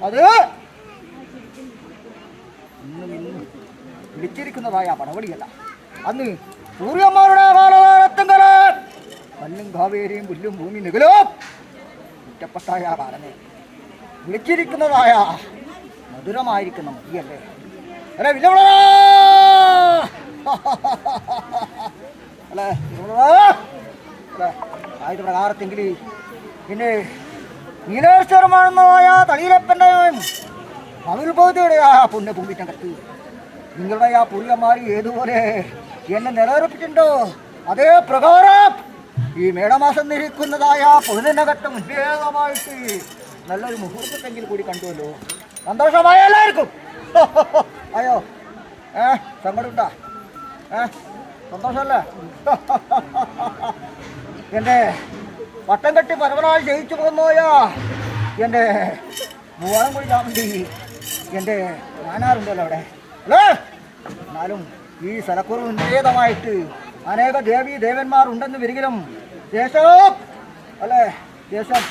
അത് വിളിച്ചിരിക്കുന്നതായ പടവളിയല്ല. അന്ന് സൂര്യന്മാരുടെ കാലകാലത്തെങ്കല് കല്ലും കാവേരിയും പുല്ലും ഭൂമി നികലും കുറ്റപ്പെട്ടായ കാലമേ വിളിച്ചിരിക്കുന്നതായ മധുരമായിരിക്കുന്ന മതിയല്ലേ. അല്ലെ വില്ലവിള അല്ലേ അല്ലേ ആയത് പ്രകാരത്തെങ്കിൽ പിന്നെ നീലേശ്വരമാണെന്നതായ തളിയിലപ്പൻ്റെയും മകളുബോധയുടെയാ പുണ്യഭൂമിക്കകത്ത് നിങ്ങളുടെ ആ പുള്ളിയന്മാരി ഏതുപോലെ എന്നെ നിലനിർപ്പിച്ചിട്ടുണ്ടോ അതേ പ്രകാരം ഈ മേടമാസം നിൽക്കുന്നതായ പൊഴുതിനകത്ത് മുൻപേതമായിട്ട് നല്ലൊരു മുഹൂർത്തത്തെങ്കിൽ കൂടി കണ്ടുവല്ലോ. സന്തോഷമായ എല്ലാവർക്കും അയ്യോ സങ്കടമുണ്ടാ സന്തോഷമല്ലേ? എൻ്റെ പട്ടം കെട്ടി പരവനായി ജയിച്ചു പോകുന്നോയാ എൻ്റെ മൂവാളം കൂടി ചാമണ്ടി എൻ്റെ ഞാനാറുണ്ടല്ലോ അവിടെ അല്ലേ. എന്നാലും ഈ സ്ഥലക്കുറവിൻ്റേതമായിട്ട് അനേക ദേവീ ദേവന്മാർ ഉണ്ടെന്ന് വരികിലും ദേശം അല്ലേ ദേശം